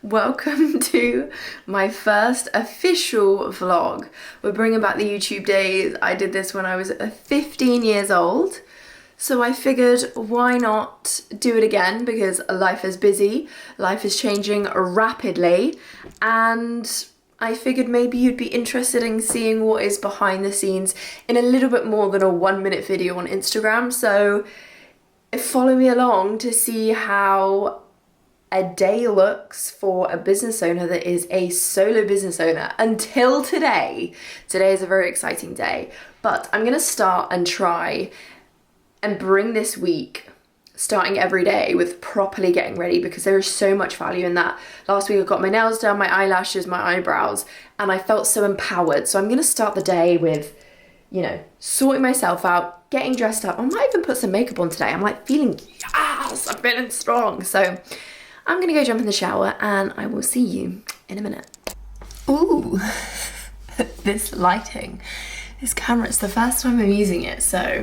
Welcome to my first official vlog. We're bringing back the YouTube days. I did this when I was 15 years old. So I figured why not do it again, because life is busy, life is changing rapidly, and I figured maybe you'd be interested in seeing what is behind the scenes in a little bit more than a 1-minute video on Instagram. So follow me along to see how a day looks for a business owner that is a solo business owner until today. Today is a very exciting day, but I'm gonna start and try and bring this week, starting every day with properly getting ready, because there is so much value in that. Last week I got my nails done, my eyelashes, my eyebrows, and I felt so empowered. So I'm gonna start the day with, you know, sorting myself out, getting dressed up. I might even put some makeup on today. I'm like feeling, yes, I'm feeling strong. So I'm gonna go jump in the shower and I will see you in a minute. Ooh, this lighting, this camera, it's the first time I'm using it, so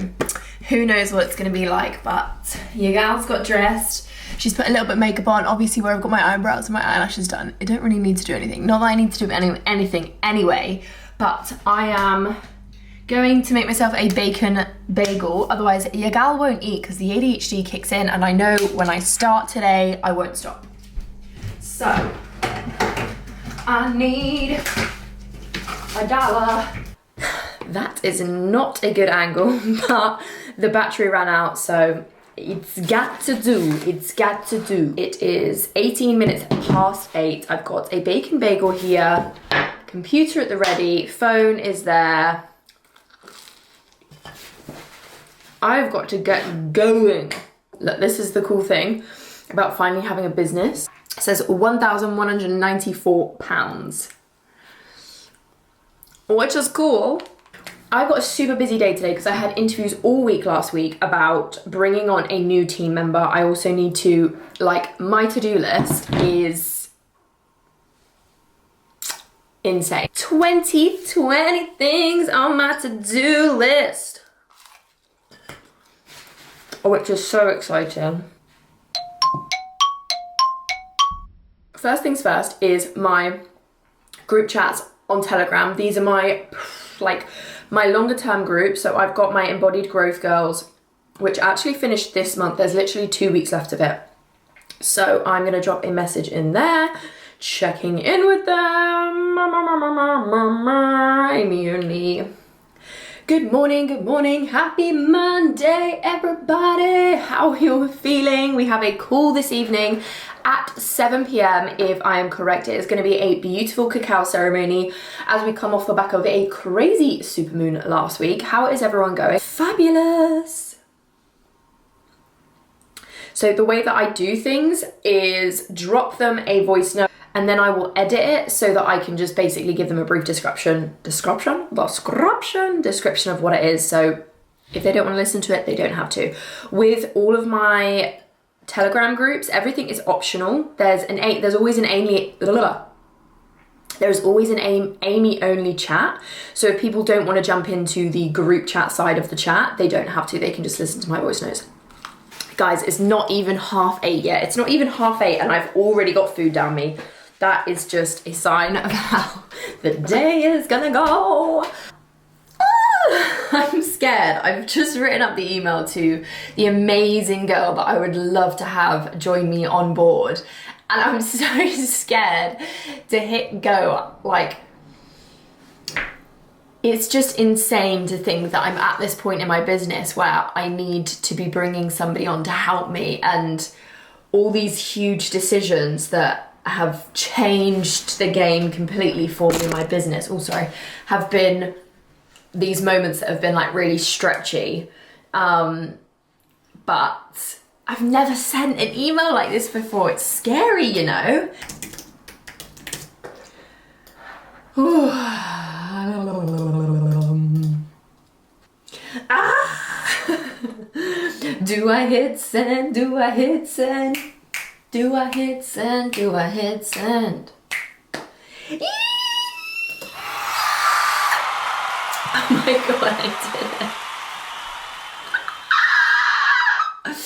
who knows what it's gonna be like, but your gal's got dressed. She's put a little bit of makeup on. Obviously where I've got my eyebrows and my eyelashes done, I don't really need to do anything. Not that I need to do anything anyway, but I am going to make myself a bacon bagel, otherwise your gal won't eat because the ADHD kicks in, and I know when I start today, I won't stop. So, I need $1. That is not a good angle, but the battery ran out, so it's got to do. It is 18 minutes past 8. I've got a bacon bagel here, computer at the ready, phone is there. I've got to get going. Look, this is the cool thing about finally having a business. It says £1,194, which is cool. I've got a super busy day today because I had interviews all week last week about bringing on a new team member. I also need to, like, my to-do list is insane. 20 things on my to-do list, which is so exciting. First things first is my group chats on Telegram. These are my longer term group. So I've got my Embodied Growth Girls, which actually finished this month. There's literally 2 weeks left of it. So I'm gonna drop a message in there, checking in with them. Amy. Good morning, happy Monday, everybody. How are you feeling? We have a call this evening at 7 p.m. if I am correct. It is going to be a beautiful cacao ceremony as we come off the back of a crazy supermoon last week. How is everyone going? Fabulous. So the way that I do things is drop them a voice note, and then I will edit it so that I can just basically give them a brief description of what it is. So if they don't want to listen to it, they don't have to. With all of my Telegram groups, everything is optional. There's always an Amy only chat. So if people don't want to jump into the group chat side of the chat, they don't have to. They can just listen to my voice notes. Guys, it's not even 8:30 yet. It's not even 8:30 and I've already got food down me. That is just a sign of how the day is gonna go. I'm scared. I've just written up the email to the amazing girl that I would love to have join me on board. And I'm so scared to hit go. Like, it's just insane to think that I'm at this point in my business where I need to be bringing somebody on to help me, and all these huge decisions that have changed the game completely for me in my business have been these moments that have been like really stretchy, but I've never sent an email like this before. It's scary, you know. Do I hit send? Do I hit send? Do I hit send? Do I hit send? Oh my god, I did it.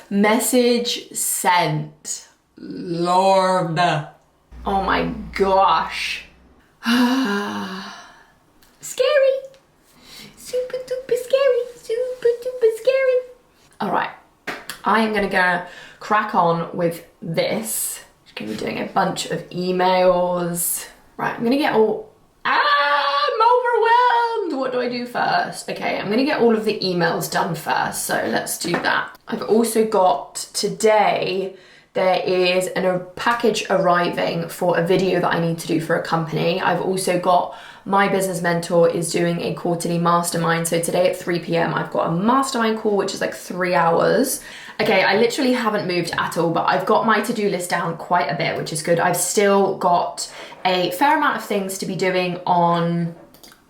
Message sent. Lord. Oh my gosh. Scary. Super duper scary. Super duper scary. All right. I am going to go crack on with this. I'm going to be doing a bunch of emails. Right, I'm going to get all... I'm overwhelmed. What do I do first? Okay, I'm going to get all of the emails done first. So let's do that. I've also got today... There is a package arriving for a video that I need to do for a company. I've also got my business mentor is doing a quarterly mastermind. So today at 3 p.m. I've got a mastermind call, which is like 3 hours. Okay, I literally haven't moved at all, but I've got my to-do list down quite a bit, which is good. I've still got a fair amount of things to be doing on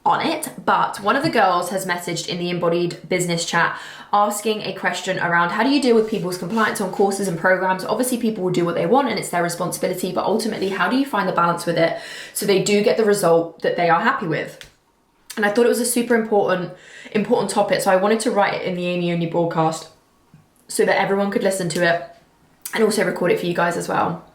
it, but one of the girls has messaged in the embodied business chat asking a question around how do you deal with people's compliance on courses and programs. Obviously people will do what they want and it's their responsibility, but ultimately how do you find the balance with it so they do get the result that they are happy with? And I thought it was a super important topic, so I wanted to write it in the Amy Only broadcast so that everyone could listen to it and also record it for you guys as well.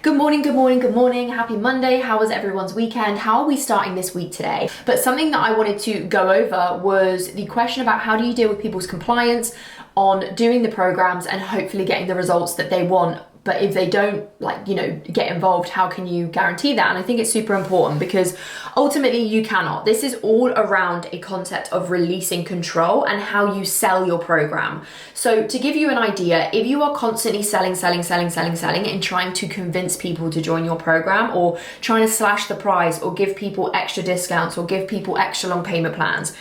Good morning, good morning, good morning. Happy Monday. How was everyone's weekend? How are we starting this week today? But something that I wanted to go over was the question about how do you deal with people's compliance on doing the programs and hopefully getting the results that they want. But if they don't get involved, how can you guarantee that? And I think it's super important because ultimately you cannot. This is all around a concept of releasing control and how you sell your program. So to give you an idea, if you are constantly selling and trying to convince people to join your program or trying to slash the price or give people extra discounts or give people extra long payment plans,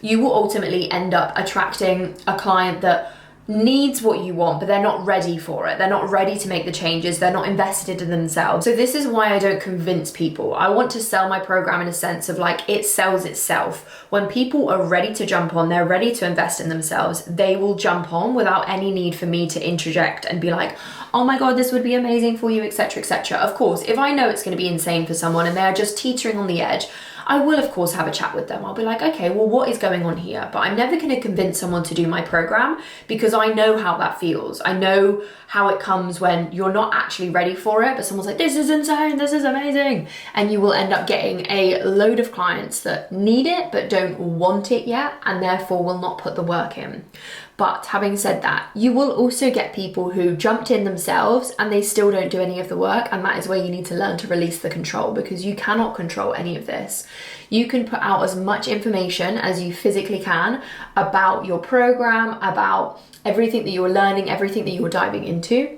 you will ultimately end up attracting a client that needs what you want, but they're not ready for it. They're not ready to make the changes. They're not invested in themselves. So this is why I don't convince people. I want to sell my program in a sense of like it sells itself. When people are ready to jump on, they're ready to invest in themselves, they will jump on without any need for me to interject and be like, oh my God, this would be amazing for you, etc., etc. Of course, if I know it's going to be insane for someone and they're just teetering on the edge, I will of course have a chat with them. I'll be like, okay, well, what is going on here? But I'm never going to convince someone to do my program because I know how that feels. I know how it comes when you're not actually ready for it, but someone's like, this is insane, this is amazing. And you will end up getting a load of clients that need it, but don't want it yet, and therefore will not put the work in. But having said that, you will also get people who jumped in themselves and they still don't do any of the work. And that is where you need to learn to release the control because you cannot control any of this. You can put out as much information as you physically can about your program, about everything that you're learning, everything that you're diving into.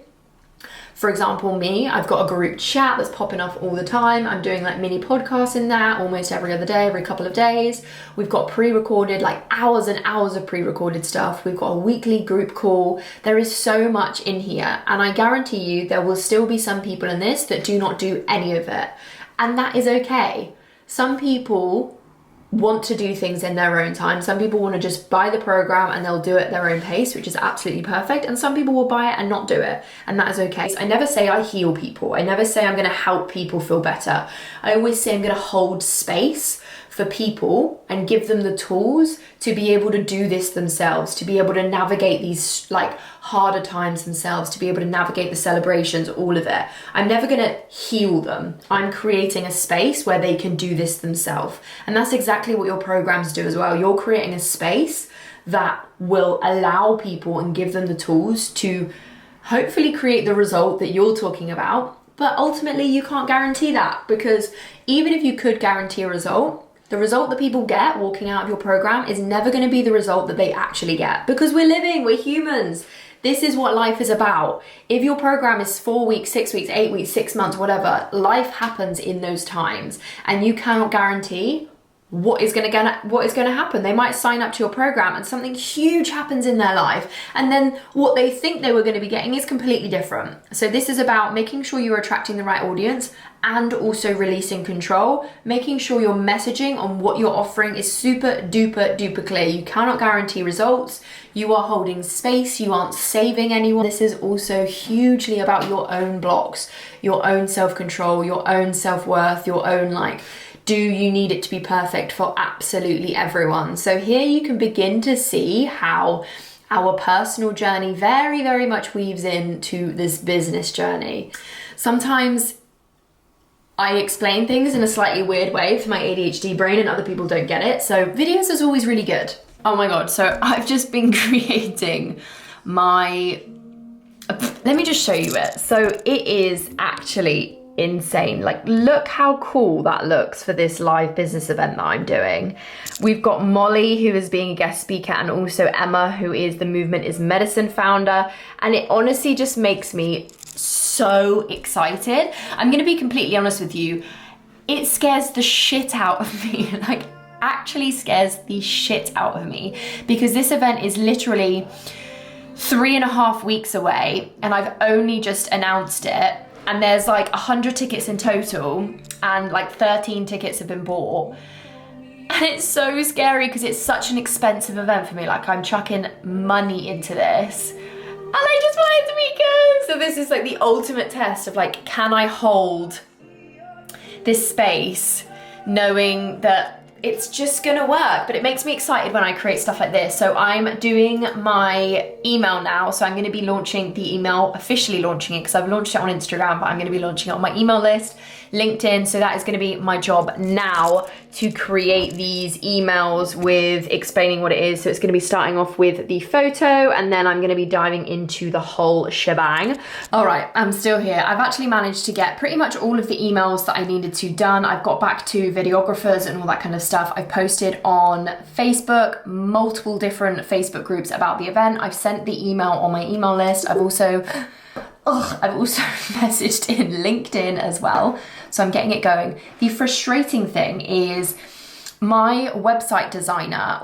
For example, me, I've got a group chat that's popping off all the time. I'm doing like mini podcasts in there almost every other day, every couple of days. We've got pre-recorded, like hours and hours of pre-recorded stuff. We've got a weekly group call. There is so much in here. And I guarantee you there will still be some people in this that do not do any of it. And that is okay. Some people want to do things in their own time. Some people want to just buy the program and they'll do it at their own pace, which is absolutely perfect. And some people will buy it and not do it. And that is okay. I never say I heal people. I never say I'm going to help people feel better. I always say I'm going to hold space for people and give them the tools to be able to do this themselves, to be able to navigate these like harder times themselves, to be able to navigate the celebrations, all of it. I'm never going to heal them. I'm creating a space where they can do this themselves. And that's exactly what your programs do as well. You're creating a space that will allow people and give them the tools to hopefully create the result that you're talking about. But ultimately you can't guarantee that, because even if you could guarantee a result, the result that people get walking out of your program is never going to be the result that they actually get, because we're humans. This is what life is about. If your program is 4 weeks, 6 weeks, 8 weeks, 6 months, whatever, life happens in those times and you cannot guarantee what is going to happen. They might sign up to your program and something huge happens in their life, and then what they think they were going to be getting is completely different. So this is about making sure you're attracting the right audience and also releasing control, making sure your messaging on what you're offering is super duper clear. You cannot guarantee results. You are holding space. You aren't saving anyone. This is also hugely about your own blocks, your own self-control, your own self-worth, your own do you need it to be perfect for absolutely everyone? So here you can begin to see how our personal journey very, very much weaves into this business journey. Sometimes I explain things in a slightly weird way for my ADHD brain and other people don't get it. So videos is always really good. Oh my God, so I've just been creating my, let me just show you it. So it is actually insane. Like, look how cool that looks for this live business event that I'm doing. We've got Molly, who is being a guest speaker, and also Emma, who is the Movement is Medicine founder. And it honestly just makes me so excited. I'm gonna be completely honest with you. It scares the shit out of me. Like, actually scares the shit out of me, because this event is literally 3.5 weeks away and I've only just announced it. And there's like 100 tickets in total and like 13 tickets have been bought. And it's so scary because it's such an expensive event for me. Like, I'm chucking money into this and I just want it to be good. So this is like the ultimate test of like, can I hold this space knowing that it's just gonna work? But it makes me excited when I create stuff like this. So I'm doing my email now. So I'm gonna be launching the email, officially launching it, because I've launched it on Instagram, but I'm gonna be launching it on my email list, LinkedIn. So that is gonna be my job now, to create these emails with explaining what it is. So it's gonna be starting off with the photo, and then I'm gonna be diving into the whole shebang. All right, I'm still here. I've actually managed to get pretty much all of the emails that I needed to done. I've got back to videographers and all that kind of stuff. I've posted on Facebook, multiple different Facebook groups about the event. I've sent the email on my email list. I've also messaged in LinkedIn as well. So I'm getting it going. The frustrating thing is my website designer,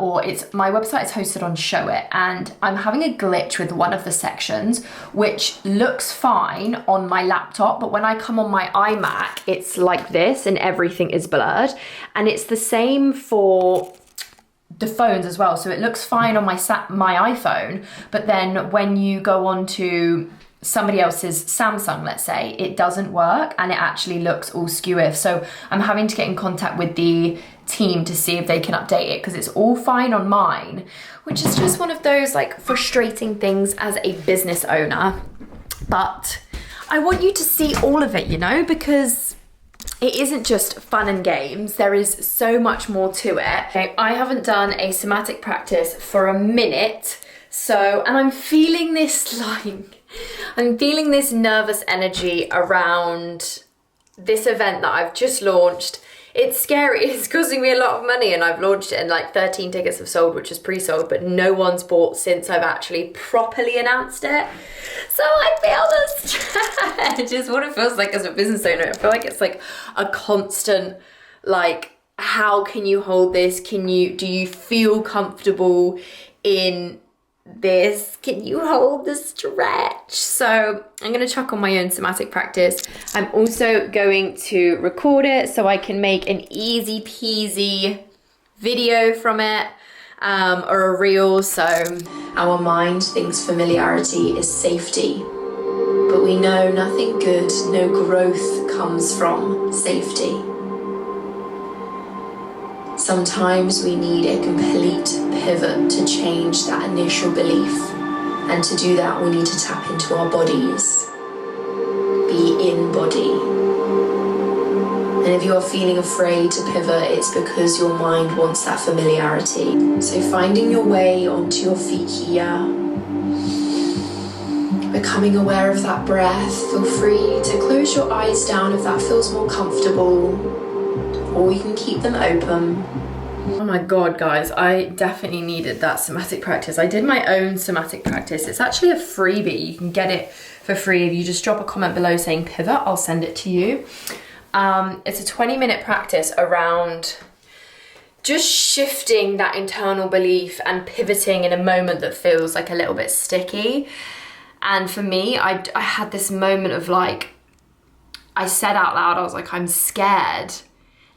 my website is hosted on Showit, and I'm having a glitch with one of the sections, which looks fine on my laptop, but when I come on my iMac, it's like this and everything is blurred. And it's the same for the phones as well. So it looks fine on my iPhone, but then when you go on to somebody else's Samsung, let's say, it doesn't work and it actually looks all skewy. So I'm having to get in contact with the team to see if they can update it, because it's all fine on mine, which is just one of those like frustrating things as a business owner. But I want you to see all of it, you know, because it isn't just fun and games. There is so much more to it. Okay, I haven't done a somatic practice for a minute. So, and I'm feeling this nervous energy around this event that I've just launched. It's scary, it's costing me a lot of money, and I've launched it and like 13 tickets have sold, which is pre-sold, but no one's bought since I've actually properly announced it. So I feel the stretch, is what it feels like as a business owner. I feel like it's like a constant, like, how can you hold this? Do you feel comfortable in this? Can you hold the stretch? So I'm going to chuck on my own somatic practice. I'm also going to record it so I can make an easy peasy video from it, or a reel. So our mind thinks familiarity is safety, but we know nothing good, no growth comes from safety. Sometimes we need a complete pivot to change that initial belief. And to do that, we need to tap into our bodies. Be in body. And if you're feeling afraid to pivot, it's because your mind wants that familiarity. So finding your way onto your feet here, becoming aware of that breath. Feel free to close your eyes down if that feels more comfortable, or you can keep them open. Oh my God, guys, I definitely needed that somatic practice. I did my own somatic practice. It's actually a freebie. You can get it for free. If you just drop a comment below saying pivot, I'll send it to you. It's a 20-minute practice around just shifting that internal belief and pivoting in a moment that feels like a little bit sticky. And for me, I had this moment of like, I said out loud, I was like, I'm scared.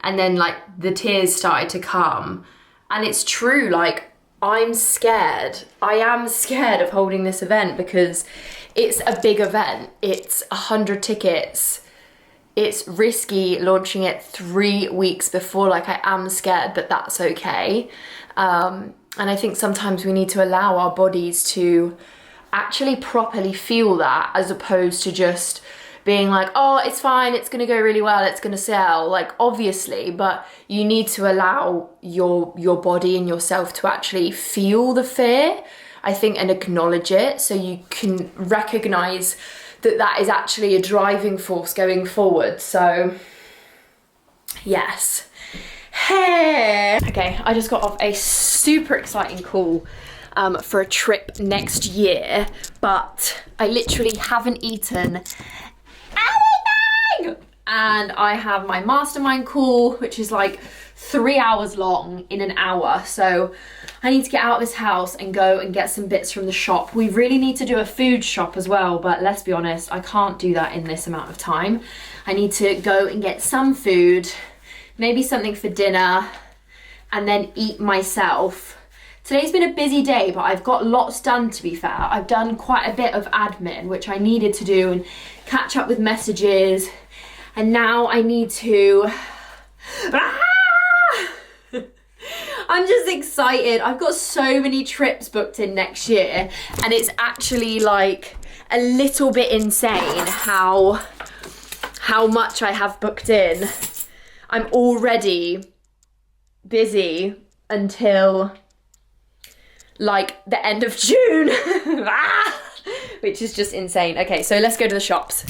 And then like the tears started to come. And it's true, like I'm scared. I am scared of holding this event because it's a big event. It's 100 tickets. It's risky launching it 3 weeks before. Like I am scared, but that's okay. And I think sometimes we need to allow our bodies to actually properly feel that, as opposed to just being like, oh, it's fine, it's gonna go really well, it's gonna sell, like, obviously, but you need to allow your body and yourself to actually feel the fear, I think, and acknowledge it, so you can recognize that that is actually a driving force going forward. So yes. Hey. Okay, I just got off a super exciting call for a trip next year, but I literally haven't eaten anything! And I have my mastermind call, which is like 3 hours long in an hour. So I need to get out of this house and go and get some bits from the shop. We really need to do a food shop as well, but let's be honest, I can't do that in this amount of time. I need to go and get some food, maybe something for dinner, and then eat myself. Today's been a busy day, but I've got lots done, to be fair. I've done quite a bit of admin, which I needed to do, and catch up with messages. And now I need to... I'm just excited. I've got so many trips booked in next year, and it's actually like a little bit insane how much I have booked in. I'm already busy until like the end of June, which is just insane. Okay, so let's go to the shops.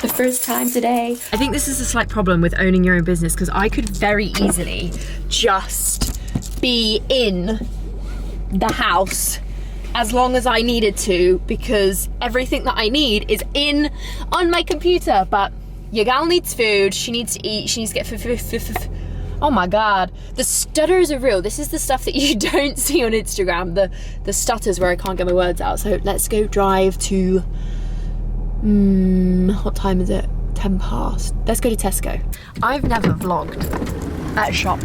The first time today. I think this is a slight problem with owning your own business, because I could very easily just be in the house as long as I needed to, because everything that I need is on my computer. But your gal needs food, she needs to eat, she needs to get food. Oh my God, the stutters are real. This is the stuff that you don't see on Instagram, the stutters where I can't get my words out. So let's go drive to, what time is it? 10 past. Let's go to Tesco. I've never vlogged at a shop.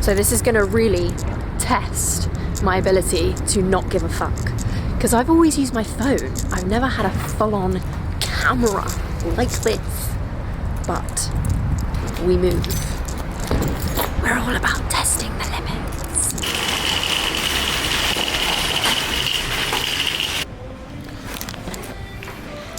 So this is gonna really test my ability to not give a fuck. Because I've always used my phone. I've never had a full-on camera like this. But we move. We're all about testing the limits.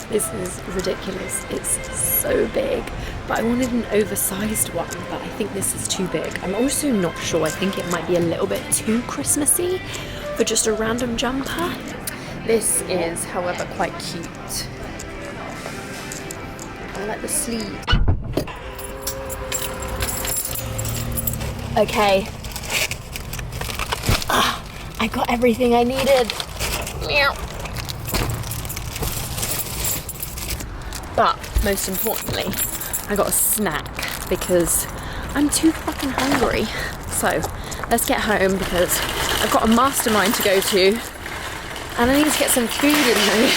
This is ridiculous. It's so big. But I wanted an oversized one, but I think this is too big. I'm also not sure. I think it might be a little bit too Christmassy for just a random jumper. This is, however, quite cute. I like the sleeve. Okay. I got everything I needed. Meow. But most importantly, I got a snack because I'm too fucking hungry. So let's get home because I've got a mastermind to go to and I need to get some food in me.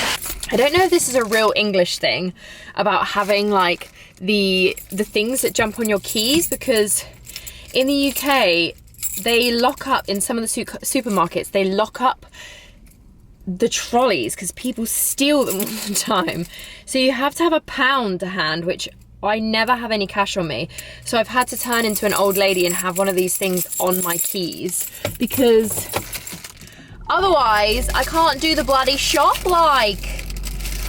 I don't know if this is a real English thing about having like the things that jump on your keys, because in the UK, they lock up, in some of the supermarkets, they lock up the trolleys because people steal them all the time. So you have to have £1 to hand, which I never have any cash on me. So I've had to turn into an old lady and have one of these things on my keys, because otherwise I can't do the bloody shop. Like,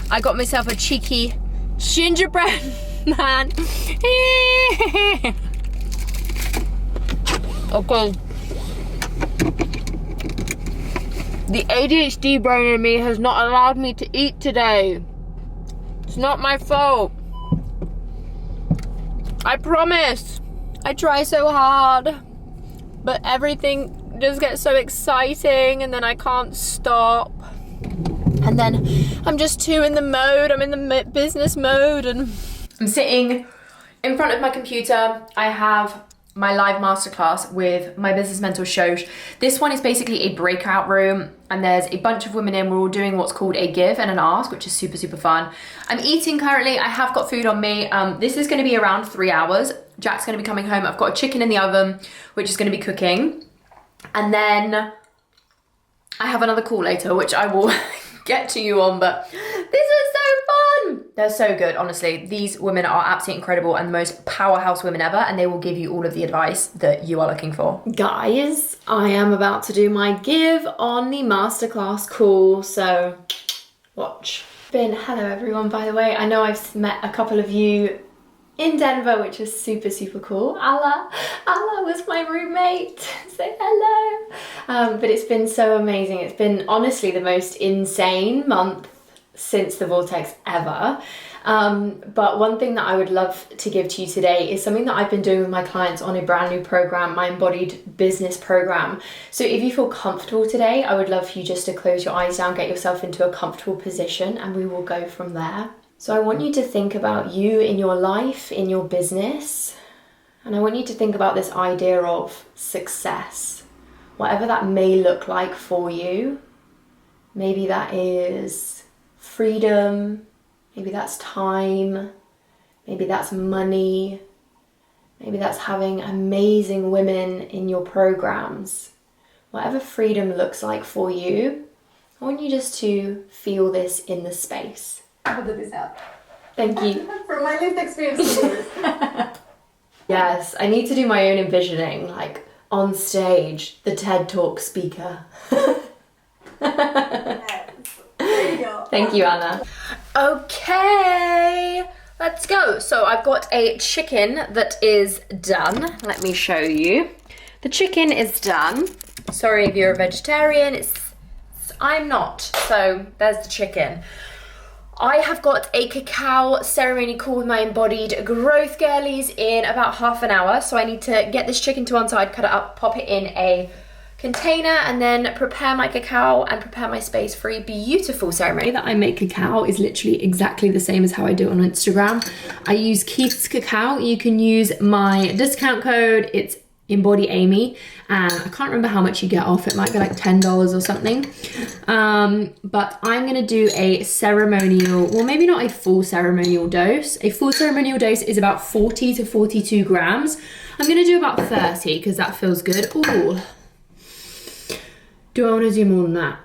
I got myself a cheeky gingerbread man. Okay. The ADHD brain in me has not allowed me to eat today. It's not my fault. I promise. I try so hard, but everything just gets so exciting and then I can't stop. And then I'm just too in the mode. I'm in the business mode, and I'm sitting in front of my computer. I have my live masterclass with my business mentor Shosh. This one is basically a breakout room, and there's a bunch of women in. We're all doing what's called a give and an ask, which is super, super fun. I'm eating currently. I have got food on me. This is gonna be around 3 hours. Jack's gonna be coming home. I've got a chicken in the oven, which is gonna be cooking. And then I have another call later, which I will get to you on, but this is so fun. They're so good, honestly. These women are absolutely incredible and the most powerhouse women ever, and they will give you all of the advice that you are looking for. Guys, I am about to do my give on the masterclass call, so watch. Hello everyone, by the way. I know I've met a couple of you in Denver, which is super, super cool. Allah was my roommate. Say hello. But it's been so amazing. It's been honestly the most insane month since the Vortex ever. But one thing that I would love to give to you today is something that I've been doing with my clients on a brand new program, my embodied business program. So if you feel comfortable today, I would love for you just to close your eyes down, get yourself into a comfortable position, and we will go from there. So I want you to think about you in your life, in your business, and I want you to think about this idea of success, whatever that may look like for you. Maybe that is freedom, maybe that's time, maybe that's money, maybe that's having amazing women in your programs. Whatever freedom looks like for you, I want you just to feel this in the space. How did this help? Thank you. From my lived experience. Yes, I need to do my own envisioning, like on stage, the TED Talk speaker. Yes. There you go. Thank you, Anna. Okay, let's go. So I've got a chicken that is done. Let me show you. The chicken is done. Sorry if you're a vegetarian, I'm not. So there's the chicken. I have got a cacao ceremony call with my embodied growth girlies in about half an hour. So I need to get this chicken to one side, cut it up, pop it in a container, and then prepare my cacao and prepare my space for a beautiful ceremony. That I make cacao is literally exactly the same as how I do it on Instagram. I use Keith's Cacao. You can use my discount code. It's Embody Amy, and I can't remember how much you get off. It might be like $10 or something. But I'm gonna do a ceremonial, well, maybe not a full ceremonial dose. A full ceremonial dose is about 40 to 42 grams. I'm gonna do about 30 because that feels good. Ooh. Do I want to do more than that?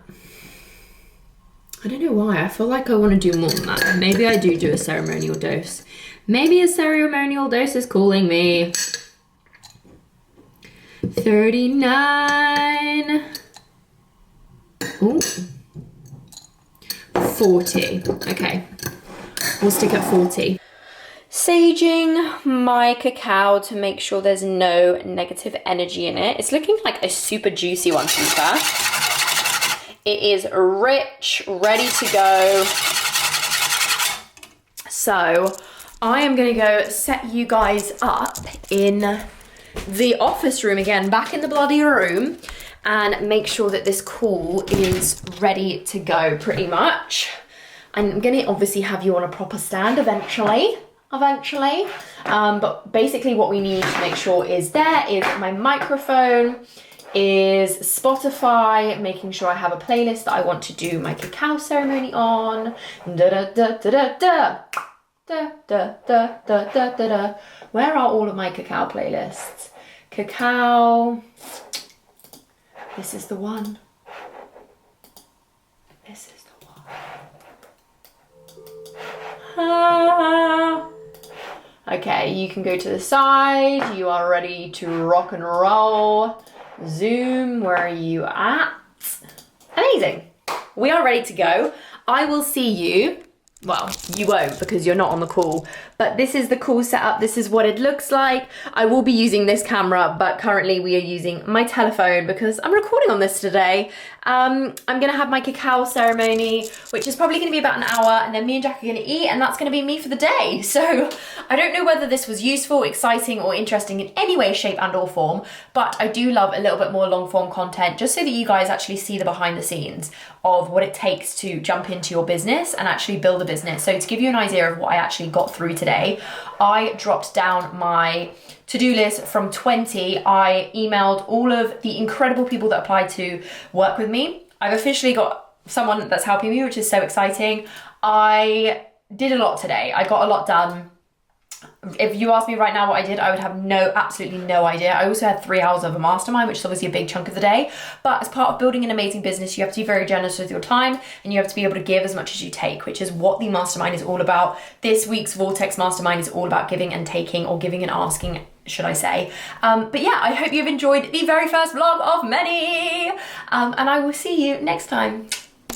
I don't know why. I feel like I want to do more than that. Maybe I do a ceremonial dose. Maybe a ceremonial dose is calling me. 39. Ooh. 40. Okay. We'll stick at 40. Saging my cacao to make sure there's no negative energy in it. It's looking like a super juicy one, to be fair. It is rich, ready to go. So I am gonna go set you guys up in the office room again, back in the bloody room, and make sure that this call is ready to go pretty much. I'm gonna obviously have you on a proper stand eventually. But basically what we need to make sure is my microphone, is Spotify, making sure I have a playlist that I want to do my cacao ceremony on. Da da da da da da. Da da da da da da da. Where are all of my cacao playlists? Cacao. This is the one. This is the one. Ah. Okay, you can go to the side. You are ready to rock and roll. Zoom, where are you at? Amazing. We are ready to go. I will see you. Well, you won't because you're not on the call, but this is the call setup. This is what it looks like. I will be using this camera, but currently we are using my telephone because I'm recording on this today. I'm gonna have my cacao ceremony, which is probably gonna be about an hour, and then me and Jack are gonna eat, and that's gonna be me for the day. So I don't know whether this was useful, exciting, or interesting in any way, shape, and or form, but I do love a little bit more long form content just so that you guys actually see the behind the scenes of what it takes to jump into your business and actually build a business. So to give you an idea of what I actually got through today, I dropped down my to-do list from 20. I emailed all of the incredible people that applied to work with me. I've officially got someone that's helping me, which is so exciting. I did a lot today. I got a lot done. If you asked me right now what I did, I would have absolutely no idea. I also had 3 hours of a mastermind, which is obviously a big chunk of the day. But as part of building an amazing business, you have to be very generous with your time and you have to be able to give as much as you take, which is what the mastermind is all about. This week's Vortex Mastermind is all about giving and taking, or giving and asking, should I say. But yeah, I hope you've enjoyed the very first vlog of many. And I will see you next time.